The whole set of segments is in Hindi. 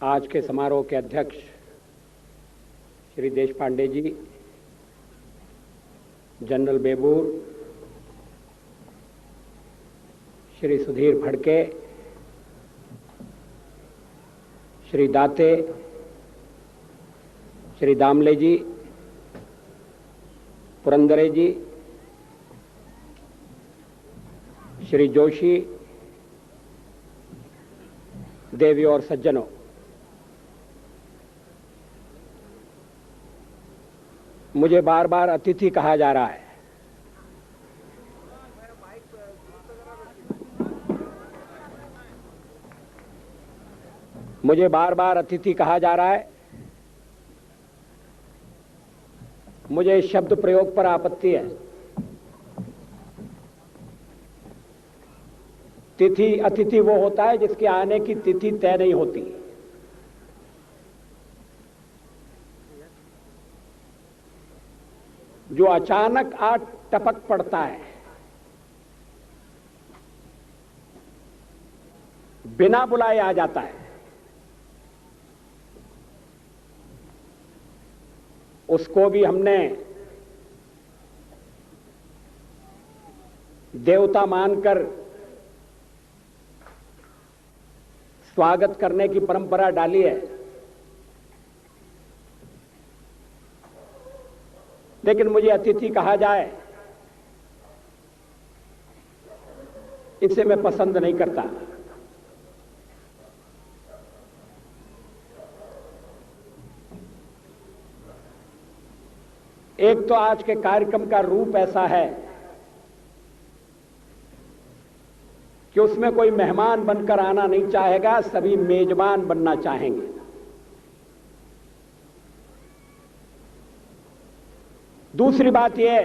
आज के समारोह के अध्यक्ष श्री देशपांडे जी, जनरल बेबूर, श्री सुधीर फड़के, श्री दाते, श्री दामले जी, पुरंदरे जी, श्री जोशी, देवी और सज्जनों, मुझे बार बार अतिथि कहा जा रहा है। मुझे बार बार अतिथि कहा जा रहा है। मुझे इस शब्द प्रयोग पर आपत्ति है। तिथि अतिथि वो होता है जिसके आने की तिथि तय नहीं होती। जो अचानक आ टपक पड़ता है, बिना बुलाए आ जाता है, उसको भी हमने देवता मानकर स्वागत करने की परंपरा डाली है। लेकिन मुझे अतिथि कहा जाए, इसे मैं पसंद नहीं करता। एक तो आज के कार्यक्रम का रूप ऐसा है कि उसमें कोई मेहमान बनकर आना नहीं चाहेगा, सभी मेजबान बनना चाहेंगे। दूसरी बात यह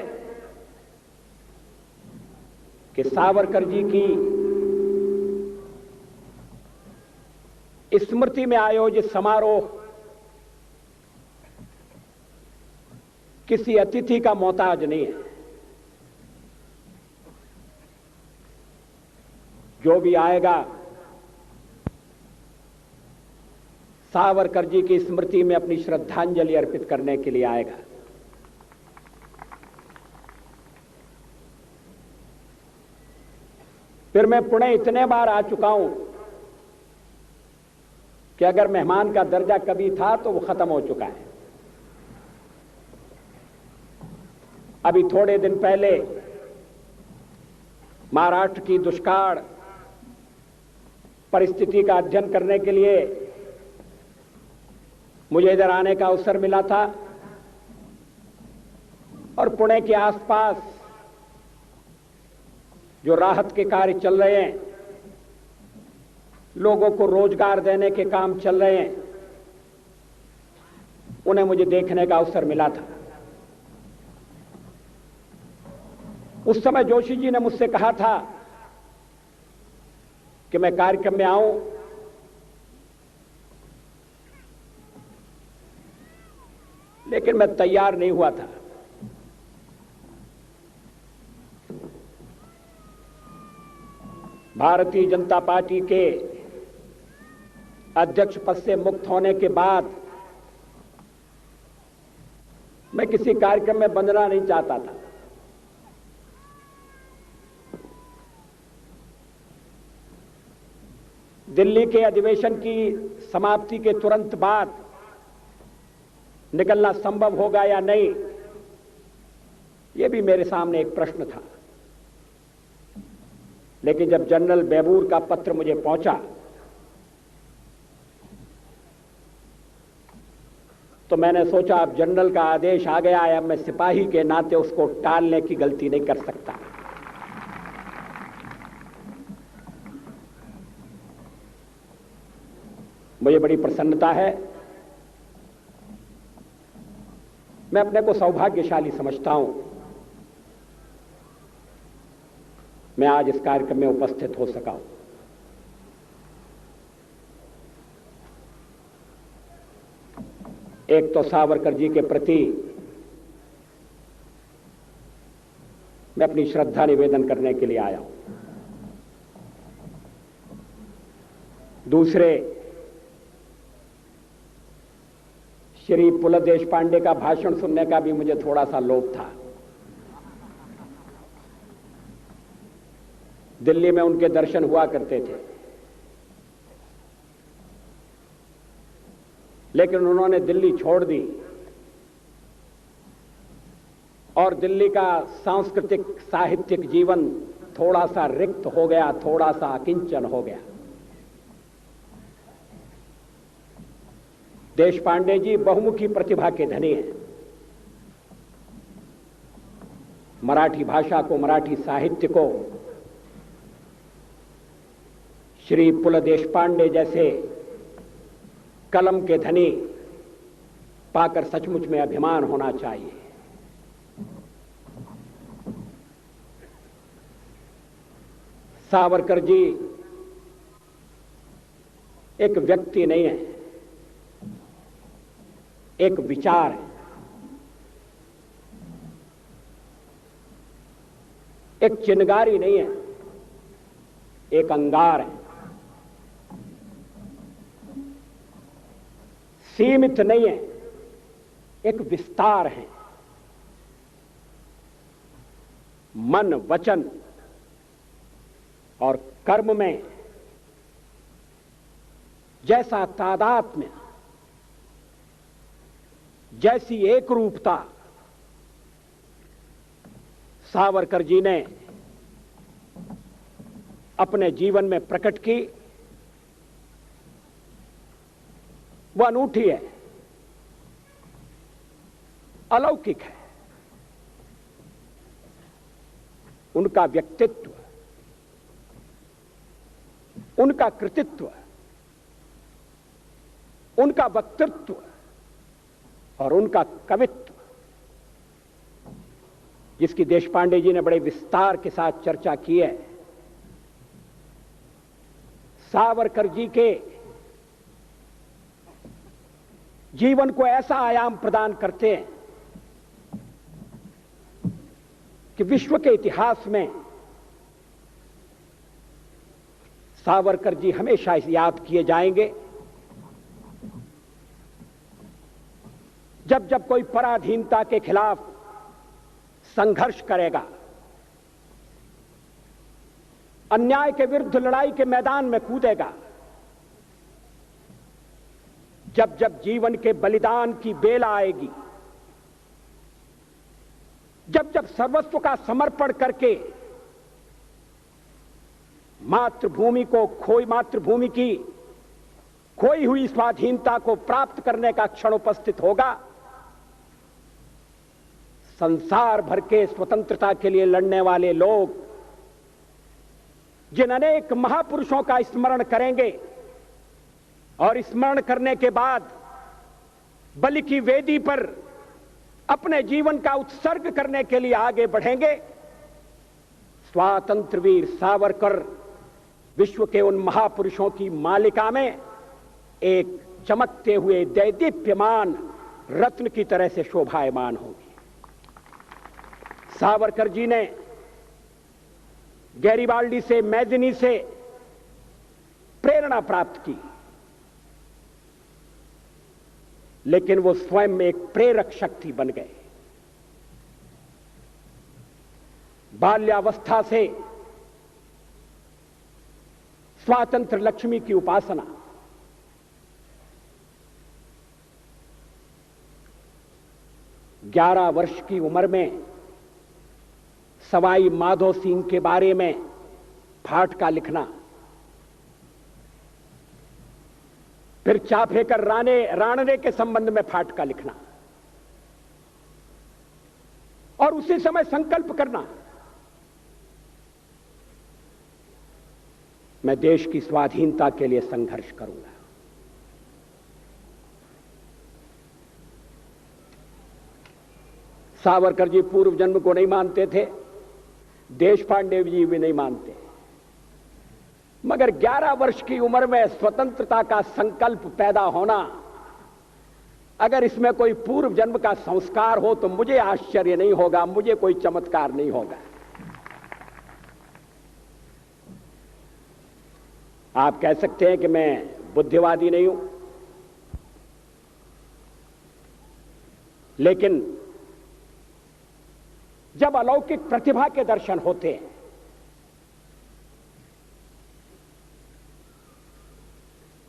कि सावरकर जी की स्मृति में आयोजित समारोह किसी अतिथि का मोहताज नहीं है। जो भी आएगा सावरकर जी की स्मृति में अपनी श्रद्धांजलि अर्पित करने के लिए आएगा। फिर मैं पुणे इतने बार आ चुका हूं कि अगर मेहमान का दर्जा कभी था तो वो खत्म हो चुका है। अभी थोड़े दिन पहले महाराष्ट्र की दुष्काल परिस्थिति का अध्ययन करने के लिए मुझे इधर आने का अवसर मिला था और पुणे के आसपास जो राहत के कार्य चल रहे हैं, लोगों को रोजगार देने के काम चल रहे हैं, उन्हें मुझे देखने का अवसर मिला था। उस समय जोशी जी ने मुझसे कहा था कि मैं कार्यक्रम में आऊं, लेकिन मैं तैयार नहीं हुआ था। भारतीय जनता पार्टी के अध्यक्ष पद से मुक्त होने के बाद मैं किसी कार्यक्रम में बंधना नहीं चाहता था। दिल्ली के अधिवेशन की समाप्ति के तुरंत बाद निकलना संभव होगा या नहीं, यह भी मेरे सामने एक प्रश्न था। लेकिन जब जनरल बेबूर का पत्र मुझे पहुंचा तो मैंने सोचा अब जनरल का आदेश आ गया है, अब मैं सिपाही के नाते उसको टालने की गलती नहीं कर सकता। मुझे बड़ी प्रसन्नता है, मैं अपने को सौभाग्यशाली समझता हूं मैं आज इस कार्यक्रम में उपस्थित हो सका हूं। एक तो सावरकर जी के प्रति मैं अपनी श्रद्धा निवेदन करने के लिए आया हूं। दूसरे, श्री पुल देशपांडे का भाषण सुनने का भी मुझे थोड़ा सा लोभ था। दिल्ली में उनके दर्शन हुआ करते थे, लेकिन उन्होंने दिल्ली छोड़ दी और दिल्ली का सांस्कृतिक साहित्यिक जीवन थोड़ा सा रिक्त हो गया, थोड़ा सा अकिंचन हो गया। देशपांडे जी बहुमुखी प्रतिभा के धनी हैं। मराठी भाषा को, मराठी साहित्य को श्री पुल देशपांडे जैसे कलम के धनी पाकर सचमुच में अभिमान होना चाहिए। सावरकर जी एक व्यक्ति नहीं है, एक विचार है, एक चिनगारी नहीं है, एक अंगार है। सीमित नहीं है, एक विस्तार है। मन, वचन और कर्म में जैसा तादात्म्य, जैसी एक रूपता सावरकर जी ने अपने जीवन में प्रकट की, वह अनूठी है, अलौकिक है। उनका व्यक्तित्व, उनका कृतित्व, उनका वक्तृत्व और उनका कवित्व, जिसकी देशपांडे जी ने बड़े विस्तार के साथ चर्चा की है, सावरकर जी के जीवन को ऐसा आयाम प्रदान करते हैं कि विश्व के इतिहास में सावरकर जी हमेशा याद किए जाएंगे। जब जब कोई पराधीनता के खिलाफ संघर्ष करेगा, अन्याय के विरुद्ध लड़ाई के मैदान में कूदेगा, जब जब जीवन के बलिदान की बेला आएगी, जब जब सर्वस्व का समर्पण करके मातृभूमि की खोई हुई स्वाधीनता को प्राप्त करने का क्षण उपस्थित होगा, संसार भर के स्वतंत्रता के लिए लड़ने वाले लोग जिन अनेक महापुरुषों का स्मरण करेंगे और स्मरण करने के बाद बलि की वेदी पर अपने जीवन का उत्सर्ग करने के लिए आगे बढ़ेंगे, स्वातंत्र वीर सावरकर विश्व के उन महापुरुषों की मालिका में एक चमकते हुए दैदीप्यमान रत्न की तरह से शोभायमान होगी। सावरकर जी ने गैरिबाल्डी से, मैजिनी से प्रेरणा प्राप्त की, लेकिन वो स्वयं एक प्रेरक शक्ति बन गए। बाल्यावस्था से स्वातंत्र लक्ष्मी की उपासना, 11 वर्ष की उम्र में सवाई माधो सिंह के बारे में फाटका लिखना, फिर चाफेकर राणने के संबंध में फाटका लिखना और उसी समय संकल्प करना, मैं देश की स्वाधीनता के लिए संघर्ष करूंगा। सावरकर जी पूर्व जन्म को नहीं मानते थे, देशपांडे जी भी नहीं मानते, मगर 11 वर्ष की उम्र में स्वतंत्रता का संकल्प पैदा होना, अगर इसमें कोई पूर्व जन्म का संस्कार हो तो मुझे आश्चर्य नहीं होगा, मुझे कोई चमत्कार नहीं होगा। आप कह सकते हैं कि मैं बुद्धिवादी नहीं हूं, लेकिन जब अलौकिक प्रतिभा के दर्शन होते हैं,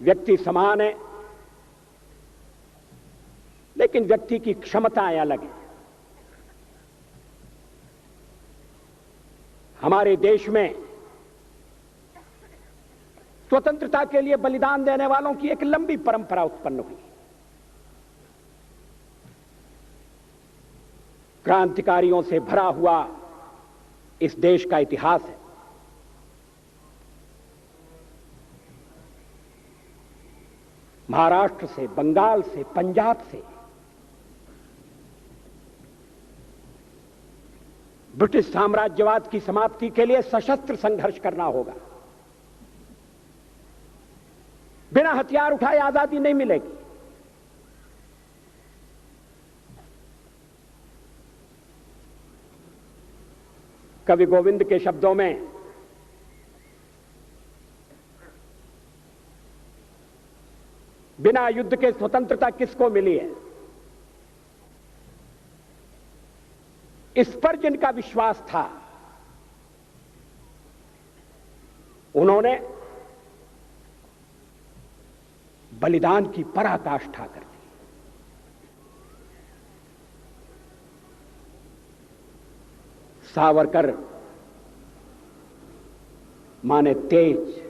व्यक्ति समान है लेकिन व्यक्ति की क्षमताएं अलग हैं। हमारे देश में स्वतंत्रता के लिए बलिदान देने वालों की एक लंबी परंपरा उत्पन्न हुई। क्रांतिकारियों से भरा हुआ इस देश का इतिहास है। महाराष्ट्र से, बंगाल से, पंजाब से ब्रिटिश साम्राज्यवाद की समाप्ति के लिए सशस्त्र संघर्ष करना होगा। बिना हथियार उठाए आजादी नहीं मिलेगी। कवि गोविंद के शब्दों में बिना युद्ध के स्वतंत्रता किसको मिली है? इस पर जिनका विश्वास था उन्होंने बलिदान की पराकाष्ठा कर दी। सावरकर माने तेज,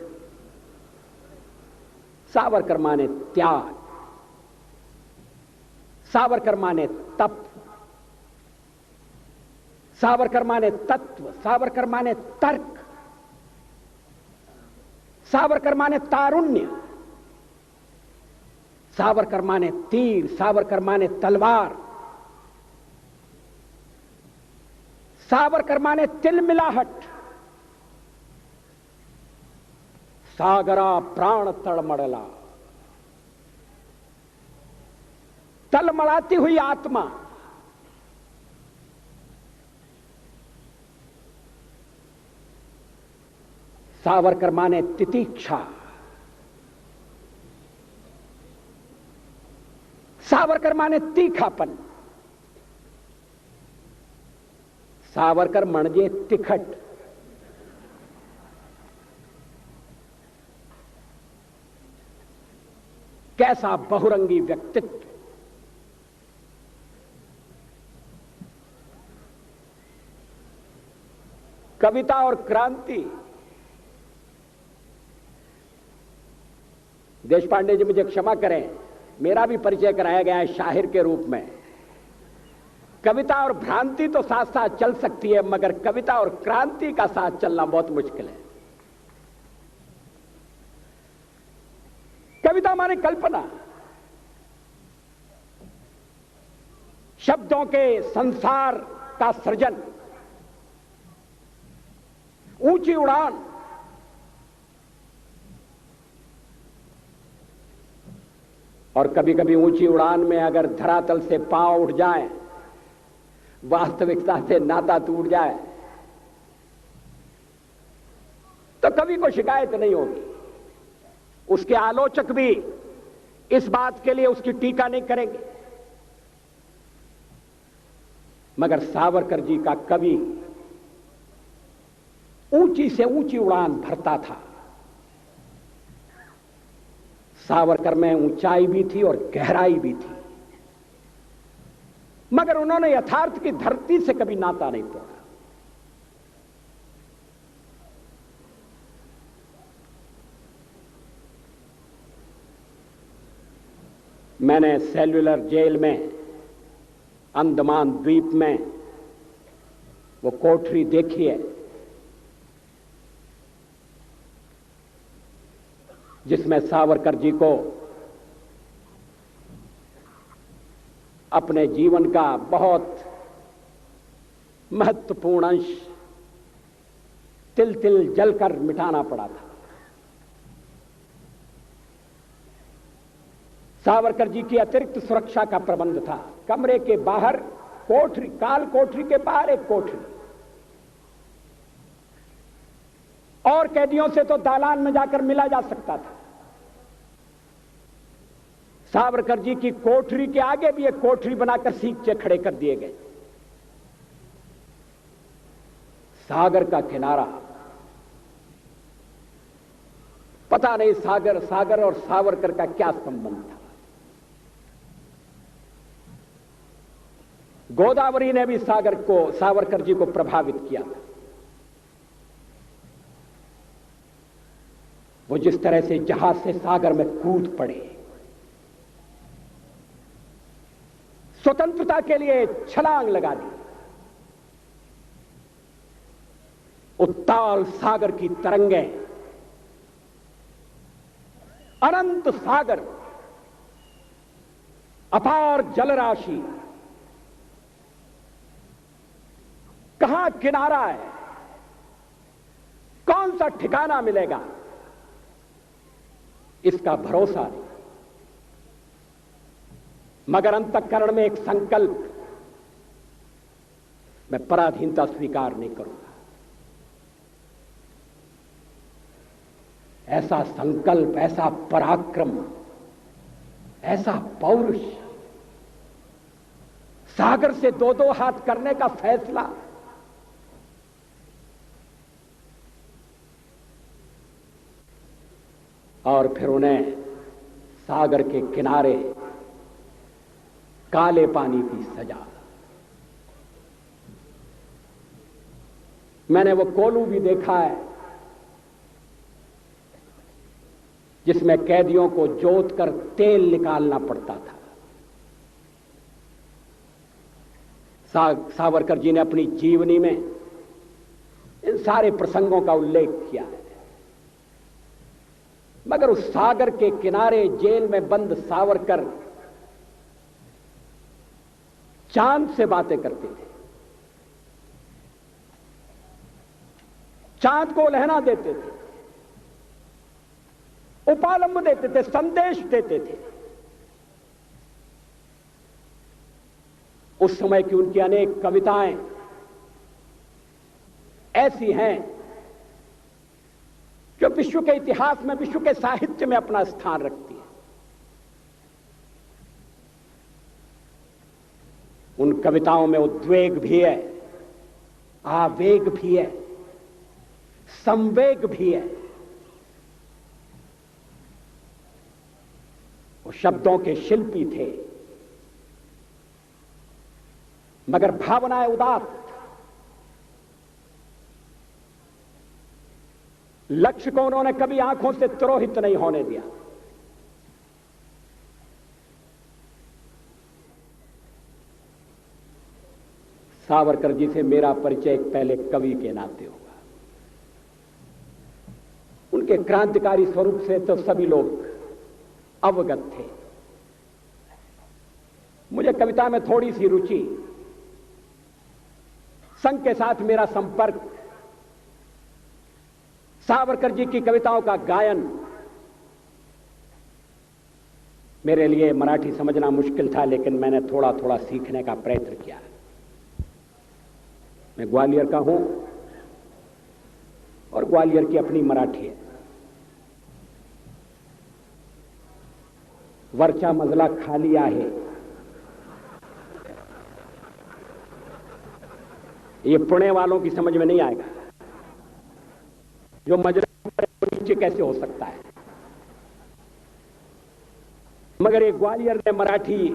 सावरकर माने त्याग, सावरकर माने तप, सावरकर माने तत्व, सावरकर माने तर्क, सावरकर माने तारुण्य, सावरकर माने तीर, सावरकर माने तलवार, सावरकर माने तिलमिलाहट, सागरा प्राण तड़मड़ला, तलमड़ाती हुई आत्मा। सावरकर माने तितीक्षा, सावरकर माने तीखापन, सावरकर म्हणजे तिखट। कैसा बहुरंगी व्यक्तित्व! कविता और क्रांति। देशपांडे जी मुझे क्षमा करें, मेरा भी परिचय कराया गया है शाहिर के रूप में। कविता और भ्रांति तो साथ साथ चल सकती है, मगर कविता और क्रांति का साथ चलना बहुत मुश्किल है। कविता माने कल्पना, शब्दों के संसार का सृजन, ऊंची उड़ान। और कभी कभी ऊंची उड़ान में अगर धरातल से पांव उठ जाए, वास्तविकता से नाता टूट जाए, तो कवि को शिकायत नहीं होगी। उसके आलोचक भी इस बात के लिए उसकी टीका नहीं करेंगे। मगर सावरकर जी का कवि ऊंची से ऊंची उड़ान भरता था। सावरकर में ऊंचाई भी थी और गहराई भी थी, मगर उन्होंने यथार्थ की धरती से कभी नाता नहीं तोड़ा। मैंने सेल्युलर जेल में, अंडमान द्वीप में वो कोठरी देखी है जिसमें सावरकर जी को अपने जीवन का बहुत महत्वपूर्ण अंश तिल तिल जलकर मिटाना पड़ा था। सावरकर जी की अतिरिक्त सुरक्षा का प्रबंध था। कमरे के बाहर कोठरी, काल कोठरी के बाहर एक कोठरी, और कैदियों से तो दालान में जाकर मिला जा सकता था। सावरकर जी की कोठरी के आगे भी एक कोठरी बनाकर सींचे खड़े कर दिए गए। सागर का किनारा, पता नहीं सागर और सावरकर का क्या संबंध था। गोदावरी ने भी सावरकर जी को प्रभावित किया था। वो जिस तरह से जहाज से सागर में कूद पड़े, स्वतंत्रता के लिए छलांग लगा दी, उत्ताल सागर की तरंगें, अनंत सागर, अपार जलराशि, कहां किनारा है, कौन सा ठिकाना मिलेगा, इसका भरोसा नहीं। मगर अंतःकरण में एक संकल्प, मैं पराधीनता स्वीकार नहीं करूंगा। ऐसा संकल्प, ऐसा पराक्रम, ऐसा पौरुष, सागर से दो दो हाथ करने का फैसला, और फिर उन्हें सागर के किनारे काले पानी की सजा। मैंने वो कोलू भी देखा है जिसमें कैदियों को जोत कर तेल निकालना पड़ता था। सावरकर जी ने अपनी जीवनी में इन सारे प्रसंगों का उल्लेख किया है। मगर उस सागर के किनारे जेल में बंद सावरकर चांद से बातें करते थे, चांद को लहना देते थे, उपालंब देते थे, संदेश देते थे। उस समय की उनकी अनेक कविताएं ऐसी हैं जो विश्व के इतिहास में, विश्व के साहित्य में अपना स्थान रखती है। उन कविताओं में उद्वेग भी है, आवेग भी है, संवेग भी है। वो शब्दों के शिल्पी थे, मगर भावनाएं उदात्त। लक्ष्य को उन्होंने कभी आंखों से तिरोहित नहीं होने दिया। सावरकर जी से मेरा परिचय पहले कवि के नाते होगा। उनके क्रांतिकारी स्वरूप से तो सभी लोग अवगत थे। मुझे कविता में थोड़ी सी रुचि, संघ के साथ मेरा संपर्क, सावरकर जी की कविताओं का गायन मेरे लिए मराठी समझना मुश्किल था, लेकिन मैंने थोड़ा थोड़ा सीखने का प्रयत्न किया। मैं ग्वालियर का हूं और ग्वालियर की अपनी मराठी है। वरचा मजला खाली आहे, ये पुणे वालों की समझ में नहीं आएगा। जो मजला नीचे कैसे हो सकता है, मगर ये ग्वालियर ने मराठी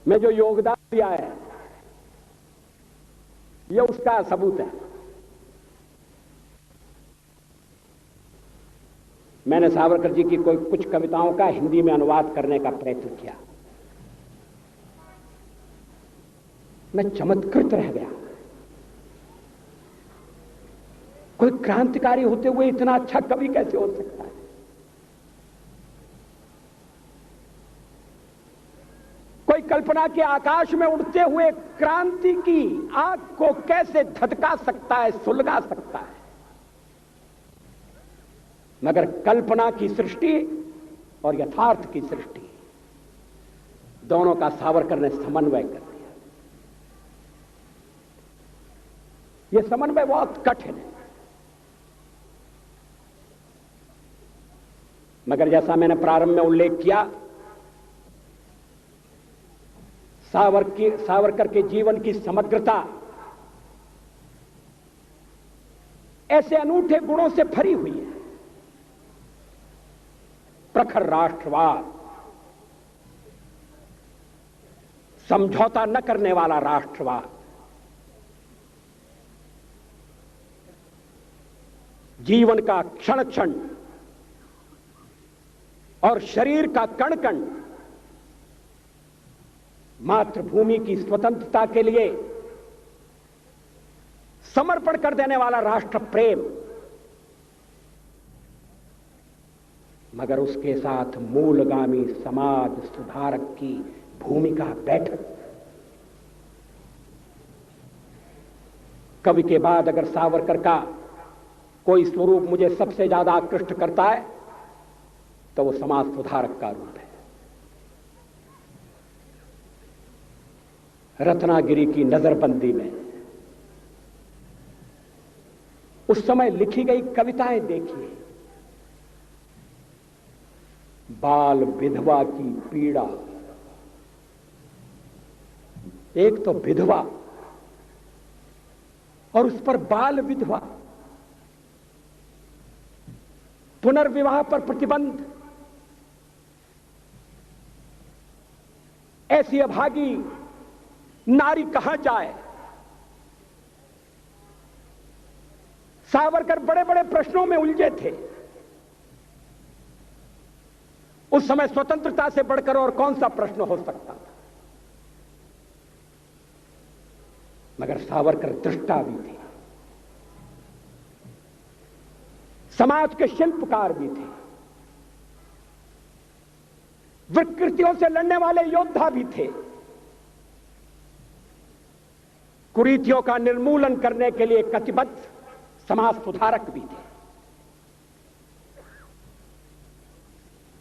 में जो योगदान दिया है, ये उसका सबूत है। मैंने सावरकर जी की कुछ कविताओं का हिंदी में अनुवाद करने का प्रयत्न किया। मैं चमत्कृत रह गया। कोई क्रांतिकारी होते हुए इतना अच्छा कवि कैसे हो सकता है। कोई कल्पना के आकाश में उड़ते हुए क्रांति की आग को कैसे धधका सकता है, सुलगा सकता है। मगर कल्पना की सृष्टि और यथार्थ की सृष्टि, दोनों का सावरकर ने समन्वय कर दिया। यह समन्वय बहुत कठिन है, मगर जैसा मैंने प्रारंभ में उल्लेख किया, सावरकर के जीवन की समग्रता ऐसे अनूठे गुणों से भरी हुई है। प्रखर राष्ट्रवाद, समझौता न करने वाला राष्ट्रवाद, जीवन का क्षण क्षण और शरीर का कण कण मातृभूमि की स्वतंत्रता के लिए समर्पण कर देने वाला राष्ट्र प्रेम, मगर उसके साथ मूलगामी समाज सुधारक की भूमिका बैठक। कवि के बाद अगर सावरकर का कोई स्वरूप मुझे सबसे ज्यादा आकृष्ट करता है तो वो समाज सुधारक का रूप है। रत्नागिरी की नजरबंदी में उस समय लिखी गई कविताएं देखिए। बाल विधवा की पीड़ा, एक तो विधवा और उस पर बाल विधवा, पुनर्विवाह पर प्रतिबंध, ऐसी अभागी नारी कहां जाए। सावरकर बड़े बड़े प्रश्नों में उलझे थे। उस समय स्वतंत्रता से बढ़कर और कौन सा प्रश्न हो सकता था। मगर सावरकर दृष्टा भी थे, समाज के शिल्पकार भी थे, विकृतियों से लड़ने वाले योद्धा भी थे, कुरीतियों का निर्मूलन करने के लिए कटिबद्ध समाज सुधारक भी थे।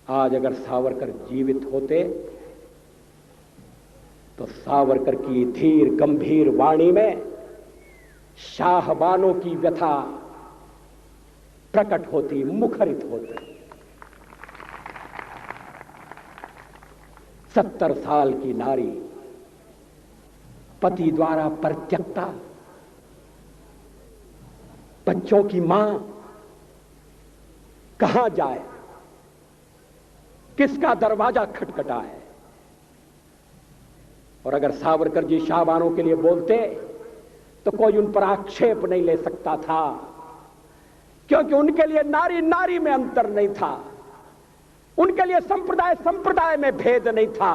आज अगर सावरकर जीवित होते तो सावरकर की धीर गंभीर वाणी में शाहबानों की व्यथा प्रकट होती, मुखरित होती। 70 साल की नारी, पति द्वारा परित्यक्ता, बच्चों की मां, कहां जाए, किसका दरवाजा खटखटाए। और अगर सावरकर जी शाहबानों के लिए बोलते तो कोई उन पर आक्षेप नहीं ले सकता था, क्योंकि उनके लिए नारी नारी में अंतर नहीं था, उनके लिए संप्रदाय संप्रदाय में भेद नहीं था।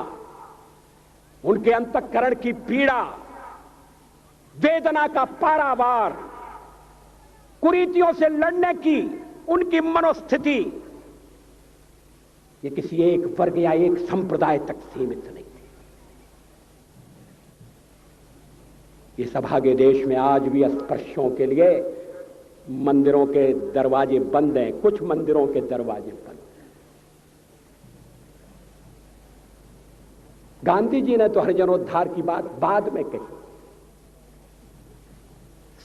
उनके अंतःकरण की पीड़ा, वेदना का पारावार, कुरीतियों से लड़ने की उनकी मनोस्थिति, ये किसी एक वर्ग या एक संप्रदाय तक सीमित नहीं थी। इस अभागे देश में आज भी अस्पृश्यों के लिए मंदिरों के दरवाजे बंद हैं, कुछ मंदिरों के दरवाजे बंद हैं। गांधी जी ने तो हरिजनोद्धार की बात बाद में कही,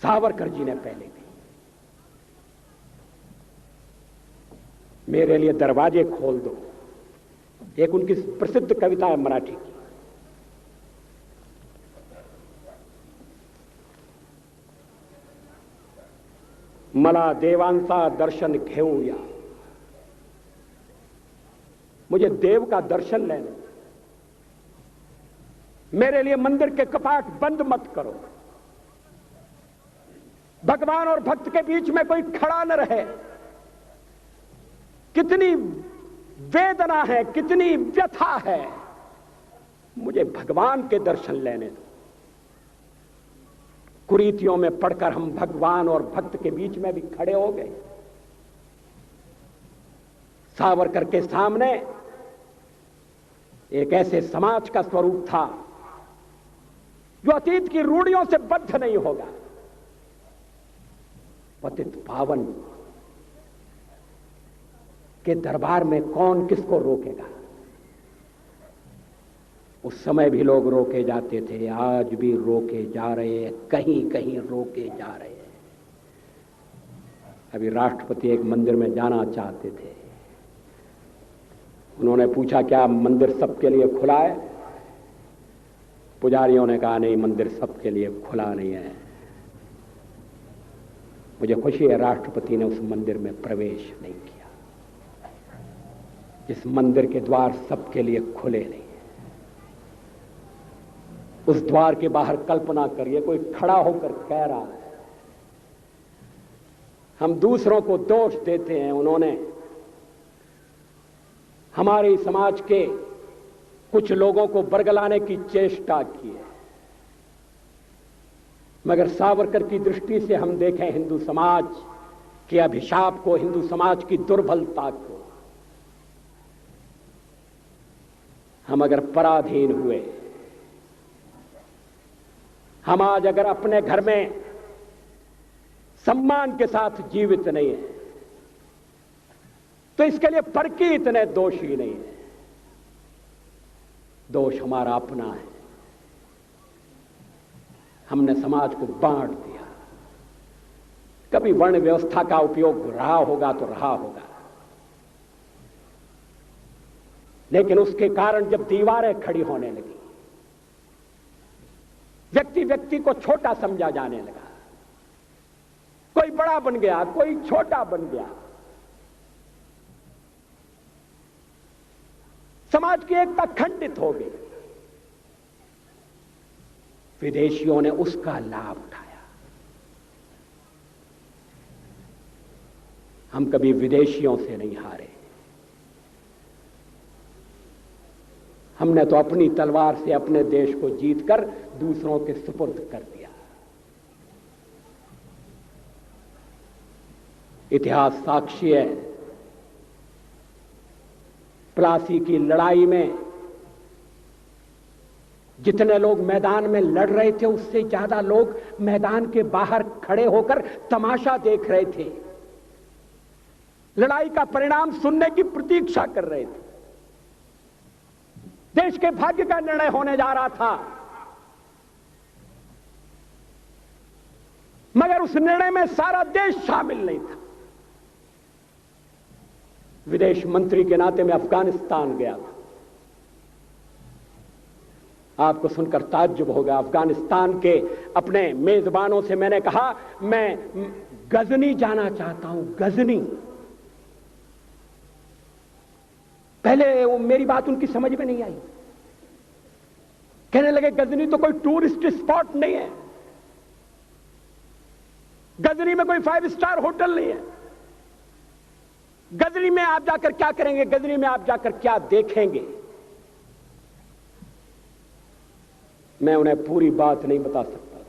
सावरकर जी ने पहले कही। मेरे लिए दरवाजे खोल दो, एक उनकी प्रसिद्ध कविता है मराठी की। मला देवांचा दर्शन घेऊया, मुझे देव का दर्शन लेने, मेरे लिए मंदिर के कपाट बंद मत करो, भगवान और भक्त के बीच में कोई खड़ा न रहे। कितनी वेदना है, कितनी व्यथा है, मुझे भगवान के दर्शन लेने दो। कुरीतियों में पड़कर हम भगवान और भक्त के बीच में भी खड़े हो गए। सावरकर के सामने एक ऐसे समाज का स्वरूप था जो अतीत की रूढ़ियों से बद्ध नहीं होगा। पतित पावन के दरबार में कौन किसको रोकेगा। उस समय भी लोग रोके जाते थे, आज भी रोके जा रहे हैं, कहीं कहीं रोके जा रहे हैं। अभी राष्ट्रपति एक मंदिर में जाना चाहते थे, उन्होंने पूछा क्या मंदिर सबके लिए खुला है? पुजारियों ने कहा नहीं, मंदिर सबके लिए खुला नहीं है। मुझे खुशी है राष्ट्रपति ने उस मंदिर में प्रवेश नहीं किया। इस मंदिर के द्वार सबके लिए खुले नहीं है। उस द्वार के बाहर कल्पना करिए कोई खड़ा होकर कह रहा है, हम दूसरों को दोष देते हैं, उन्होंने हमारे समाज के कुछ लोगों को बरगलाने की चेष्टा की है, मगर सावरकर की दृष्टि से हम देखें हिंदू समाज के अभिशाप को, हिंदू समाज की दुर्बलता को, हम अगर पराधीन हुए, हम आज अगर अपने घर में सम्मान के साथ जीवित नहीं है, तो इसके लिए फर्की इतने दोषी नहीं है। दोष हमारा अपना है। हमने समाज को बांट दिया। कभी वर्ण व्यवस्था का उपयोग रहा होगा तो रहा होगा, लेकिन उसके कारण जब दीवारें खड़ी होने लगी, व्यक्ति व्यक्ति को छोटा समझा जाने लगा, कोई बड़ा बन गया, कोई छोटा बन गया, समाज की एकता खंडित हो गई। विदेशियों ने उसका लाभ उठाया। हम कभी विदेशियों से नहीं हारे। हमने तो अपनी तलवार से अपने देश को जीतकर दूसरों के सुपुर्द कर दिया। इतिहास साक्षी है, प्लासी की लड़ाई में जितने लोग मैदान में लड़ रहे थे, उससे ज्यादा लोग मैदान के बाहर खड़े होकर तमाशा देख रहे थे, लड़ाई का परिणाम सुनने की प्रतीक्षा कर रहे थे। देश के भाग्य का निर्णय होने जा रहा था, मगर उस निर्णय में सारा देश शामिल नहीं था। विदेश मंत्री के नाते मैं अफगानिस्तान गया था। आपको सुनकर ताज्जुब होगा, अफगानिस्तान के अपने मेजबानों से मैंने कहा मैं गजनी जाना चाहता हूं, गजनी। पहले वो मेरी बात उनकी समझ में नहीं आई। कहने लगे गजनी तो कोई टूरिस्ट स्पॉट नहीं है, गजनी में कोई 5 स्टार होटल नहीं है, गजनी में आप जाकर क्या करेंगे, गजनी में आप जाकर क्या देखेंगे। मैं उन्हें पूरी बात नहीं बता सकता।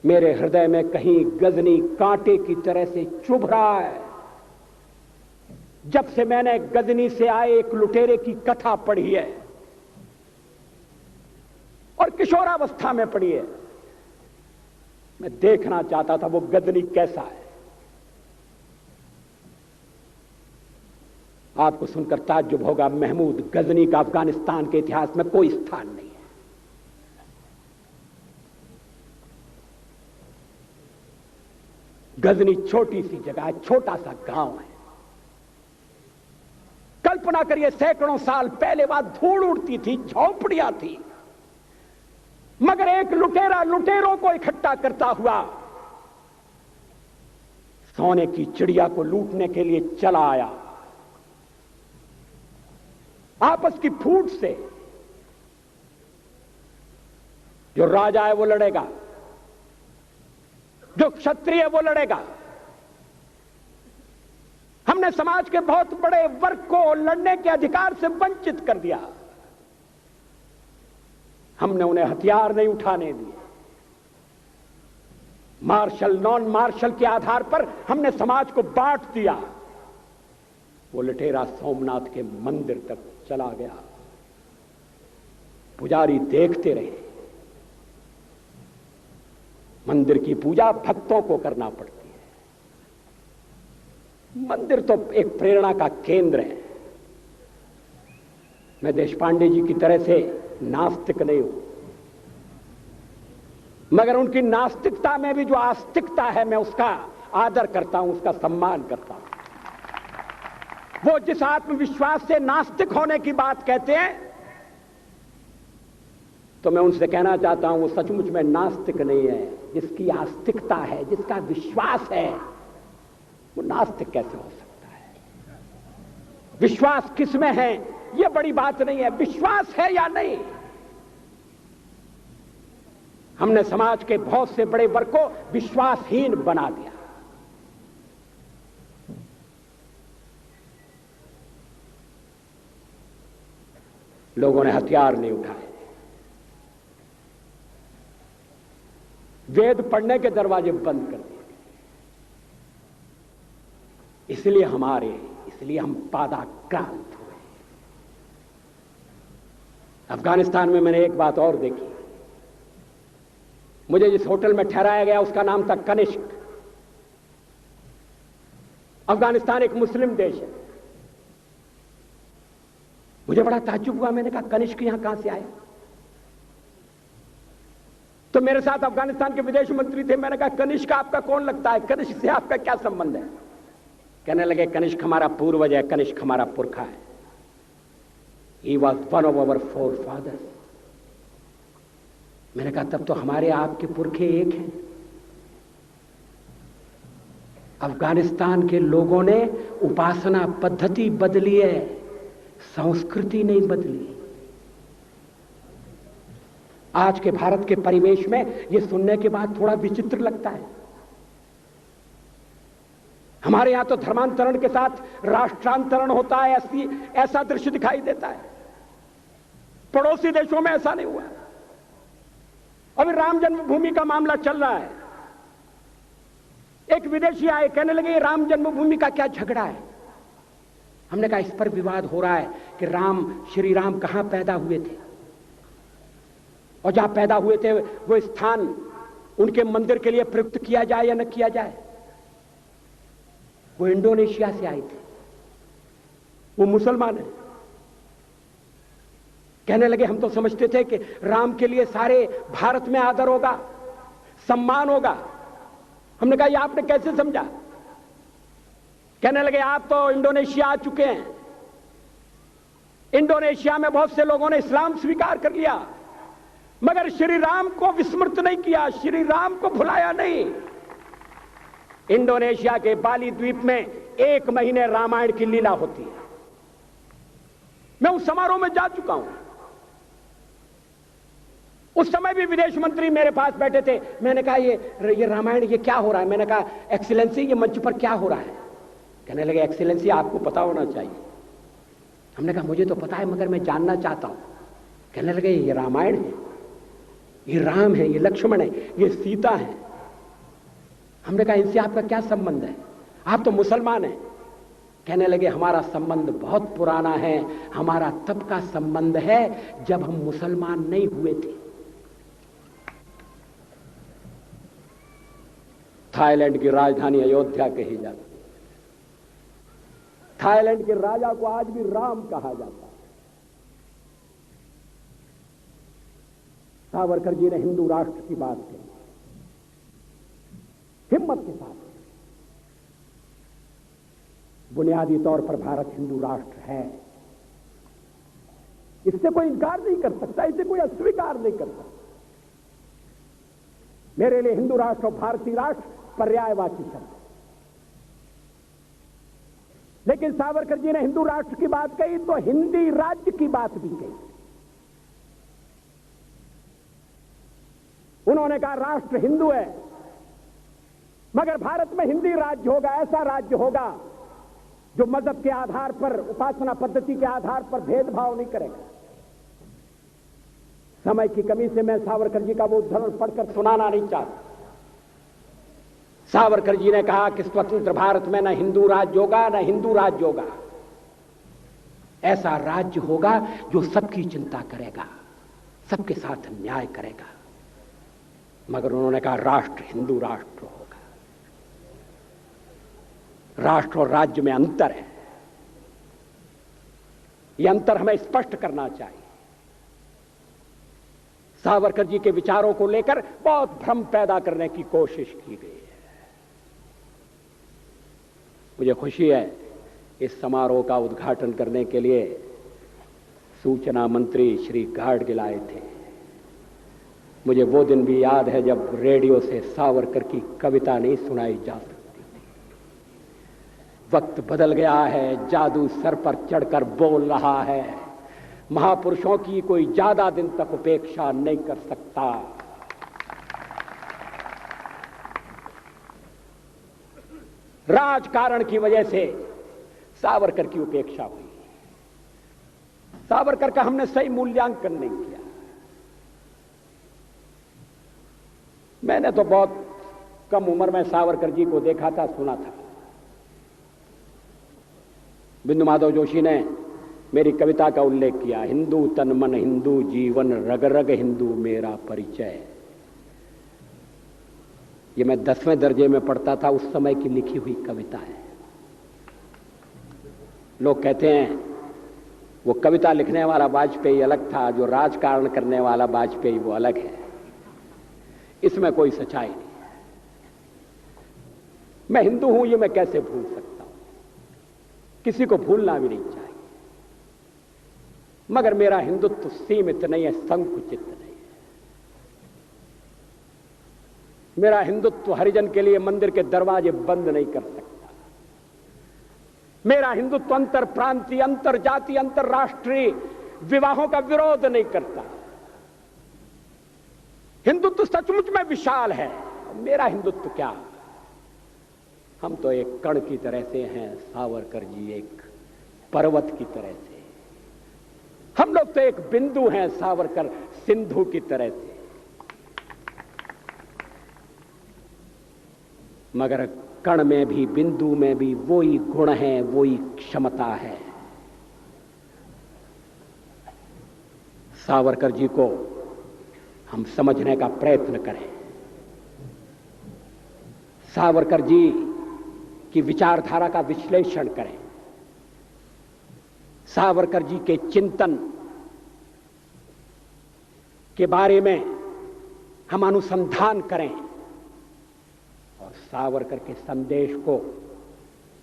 मेरे हृदय में कहीं गजनी कांटे की तरह से चुभ रहा है। जब से मैंने गजनी से आए एक लुटेरे की कथा पढ़ी है और किशोरावस्था में पढ़ी है, मैं देखना चाहता था वो गजनी कैसा है। आपको सुनकर ताज्जुब होगा, महमूद गजनी का अफगानिस्तान के इतिहास में कोई स्थान नहीं है। गजनी छोटी सी जगह है, छोटा सा गांव है। कल्पना करिए, सैकड़ों साल पहले वहां धूल उड़ती थी, झोंपड़ियां थी, मगर एक लुटेरा लुटेरों को इकट्ठा करता हुआ सोने की चिड़िया को लूटने के लिए चला आया। आपस की फूट से जो राजा है वो लड़ेगा, जो क्षत्रिय है वो लड़ेगा। हमने समाज के बहुत बड़े वर्ग को लड़ने के अधिकार से वंचित कर दिया। हमने उन्हें हथियार नहीं उठाने दिए। मार्शल नॉन मार्शल के आधार पर हमने समाज को बांट दिया। वो लुटेरा सोमनाथ के मंदिर तक चला गया, पुजारी देखते रहे। मंदिर की पूजा भक्तों को करना पड़ती है, मंदिर तो एक प्रेरणा का केंद्र है। मैं देशपांडे जी की तरह से नास्तिक नहीं हूं, मगर उनकी नास्तिकता में भी जो आस्तिकता है, मैं उसका आदर करता हूं, उसका सम्मान करता हूं। वो जिस आत्मविश्वास से नास्तिक होने की बात कहते हैं, तो मैं उनसे कहना चाहता हूं वो सचमुच में नास्तिक नहीं है। जिसकी आस्तिकता है, जिसका विश्वास है, वो नास्तिक कैसे हो सकता है? विश्वास किसमें है ये बड़ी बात नहीं है, विश्वास है या नहीं। हमने समाज के बहुत से बड़े वर्ग को विश्वासहीन बना दिया। लोगों ने हथियार नहीं उठाए, वेद पढ़ने के दरवाजे बंद कर दिए। इसलिए हम पादाक्रांत हुए। अफगानिस्तान में मैंने एक बात और देखी। मुझे जिस होटल में ठहराया गया उसका नाम था कनिष्क। अफगानिस्तान एक मुस्लिम देश है। मुझे बड़ा ताज्जुब हुआ। मैंने कहा कनिष्क यहां कहां से आया? तो मेरे साथ अफगानिस्तान के विदेश मंत्री थे। मैंने कहा कनिष्क आपका कौन लगता है? कनिष्क से आपका क्या संबंध है? कहने लगे कनिष्क हमारा पूर्वज है, कनिष्क हमारा पुरखा है। He was one of our forefathers। मैंने कहा तब तो हमारे आपके पुरखे एक हैं। अफगानिस्तान के लोगों ने उपासना पद्धति बदली है, संस्कृति नहीं बदली। आज के भारत के परिवेश में यह सुनने के बाद थोड़ा विचित्र लगता है। हमारे यहां तो धर्मांतरण के साथ राष्ट्रांतरण होता है, ऐसा दृश्य दिखाई देता है। पड़ोसी देशों में ऐसा नहीं हुआ। अभी राम जन्मभूमि का मामला चल रहा है। एक विदेशी आए, कहने लगे राम जन्मभूमि का क्या झगड़ा है? हमने कहा इस पर विवाद हो रहा है कि श्री राम कहां पैदा हुए थे, और जहां पैदा हुए थे वो स्थान उनके मंदिर के लिए प्रयुक्त किया जाए या न किया जाए। वो इंडोनेशिया से आए थे, वो मुसलमान है। कहने लगे हम तो समझते थे कि राम के लिए सारे भारत में आदर होगा, सम्मान होगा। हमने कहा ये आपने कैसे समझा? कहने लगे आप तो इंडोनेशिया आ चुके हैं। इंडोनेशिया में बहुत से लोगों ने इस्लाम स्वीकार कर लिया, मगर श्री राम को विस्मृत नहीं किया, श्री राम को भुलाया नहीं। इंडोनेशिया के बाली द्वीप में 1 महीने रामायण की लीला होती है। मैं उस समारोह में जा चुका हूं। उस समय भी विदेश मंत्री मेरे पास बैठे थे। मैंने कहा ये रामायण ये क्या हो रहा है? मैंने कहा एक्सीलेंसी ये मंच पर क्या हो रहा है? कहने लगे एक्सीलेंसी आपको पता होना चाहिए। हमने कहा मुझे तो पता है मगर मैं जानना चाहता हूं। कहने लगे ये रामायण है, ये राम है, ये लक्ष्मण है, ये सीता है। हमने कहा इनसे आपका क्या संबंध है? आप तो मुसलमान हैं। कहने लगे हमारा संबंध बहुत पुराना है। हमारा तब का संबंध है जब हम मुसलमान नहीं हुए थे। थाईलैंड की राजधानी अयोध्या कही जाती है। थाईलैंड के राजा को आज भी राम कहा जाता है। सावरकर जी ने हिंदू राष्ट्र की बात की, हिम्मत के साथ। बुनियादी तौर पर भारत हिंदू राष्ट्र है, इससे कोई इनकार नहीं कर सकता, इसे कोई अस्वीकार नहीं कर सकता। मेरे लिए हिंदू राष्ट्र और भारतीय राष्ट्र पर्यायवाची शब्द। लेकिन सावरकर जी ने हिंदू राष्ट्र की बात कही तो हिंदी राज्य की बात भी कही। उन्होंने कहा राष्ट्र हिंदू है, मगर भारत में हिंदी राज्य होगा, ऐसा राज्य होगा जो मजहब के आधार पर, उपासना पद्धति के आधार पर भेदभाव नहीं करेगा। समय की कमी से मैं सावरकर जी का वो उद्धरण पढ़कर सुनाना नहीं चाहता। सावरकर जी ने कहा कि स्वतंत्र भारत में न हिंदू राज्य होगा, न हिंदू राज्य होगा। ऐसा राज्य होगा जो सबकी चिंता करेगा, सबके साथ न्याय करेगा। मगर उन्होंने कहा राष्ट्र हिंदू राष्ट्र होगा। राष्ट्र और राज्य में अंतर है, यह अंतर हमें स्पष्ट करना चाहिए। सावरकर जी के विचारों को लेकर बहुत भ्रम पैदा करने की कोशिश की गई है। मुझे खुशी है इस समारोह का उद्घाटन करने के लिए सूचना मंत्री श्री गाडगिल आए थे। मुझे वो दिन भी याद है जब रेडियो से सावरकर की कविता नहीं सुनाई जा सकती थी। वक्त बदल गया है, जादू सर पर चढ़कर बोल रहा है, महापुरुषों की कोई ज्यादा दिन तक उपेक्षा नहीं कर सकता। राजकारण की वजह से सावरकर की उपेक्षा हुई। सावरकर का हमने सही मूल्यांकन नहीं किया। मैंने तो बहुत कम उम्र में सावरकर जी को देखा था, सुना था। बिंदु माधव जोशी ने मेरी कविता का उल्लेख किया, हिंदू तन मन हिंदू जीवन रग रग हिंदू मेरा परिचय। ये मैं 10वें दर्जे में पढ़ता था, उस समय की लिखी हुई कविता है। लोग कहते हैं वो कविता लिखने वाला वाजपेयी अलग था, जो राजकारण करने वाला वाजपेयी वो अलग है। इसमें कोई सच्चाई नहीं है। मैं हिंदू हूं ये मैं कैसे भूल सकता हूं, किसी को भूलना भी नहीं चाहिए। मगर मेरा हिंदुत्व सीमित नहीं है, संकुचित नहीं है। मेरा हिंदुत्व हरिजन के लिए मंदिर के दरवाजे बंद नहीं कर सकता। मेरा हिंदुत्व अंतर प्रांतीय, अंतर जाति, अंतरराष्ट्रीय विवाहों का विरोध नहीं करता। हिंदुत्व सचमुच में विशाल है। मेरा हिंदुत्व क्या, हम तो एक कण की तरह से हैं, सावरकर जी एक पर्वत की तरह से। हम लोग तो एक बिंदु हैं, सावरकर सिंधु की तरह से। मगर कण में भी, बिंदु में भी वही गुण है, वही क्षमता है। सावरकर जी को हम समझने का प्रयत्न करें। सावरकर जी की विचारधारा का विश्लेषण करें। सावरकर जी के चिंतन के बारे में हम अनुसंधान करें और सावरकर के संदेश को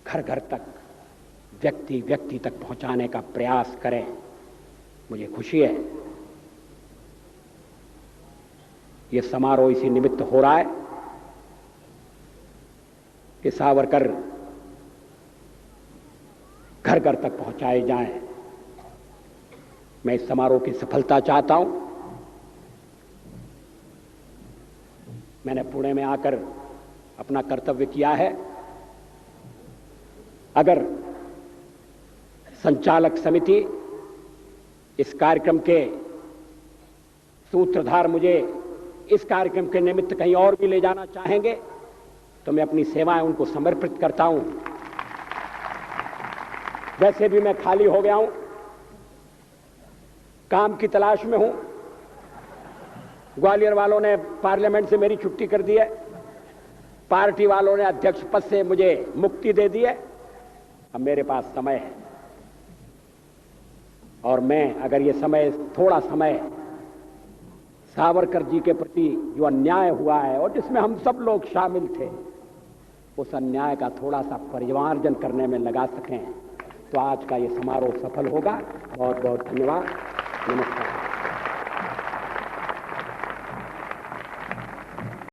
घर घर तक, व्यक्ति व्यक्ति तक पहुंचाने का प्रयास करें। मुझे खुशी है ये समारोह इसी निमित्त हो रहा है कि सावरकर घर घर तक पहुंचाए जाएं। मैं इस समारोह की सफलता चाहता हूं। मैंने पुणे में आकर अपना कर्तव्य किया है। अगर संचालक समिति इस कार्यक्रम के सूत्रधार मुझे इस कार्यक्रम के निमित्त कहीं और भी ले जाना चाहेंगे तो मैं अपनी सेवाएं उनको समर्पित करता हूं। वैसे भी मैं खाली हो गया हूं, काम की तलाश में हूं। ग्वालियर वालों ने पार्लियामेंट से मेरी छुट्टी कर दी है, पार्टी वालों ने अध्यक्ष पद से मुझे मुक्ति दे दी है। अब मेरे पास समय है और मैं अगर ये समय, थोड़ा समय सावरकर जी के प्रति जो अन्याय हुआ है और जिसमें हम सब लोग शामिल थे, उस अन्याय का थोड़ा सा परिमार्जन करने में लगा सकें तो आज का ये समारोह सफल होगा। बहुत बहुत धन्यवाद। नमस्कार।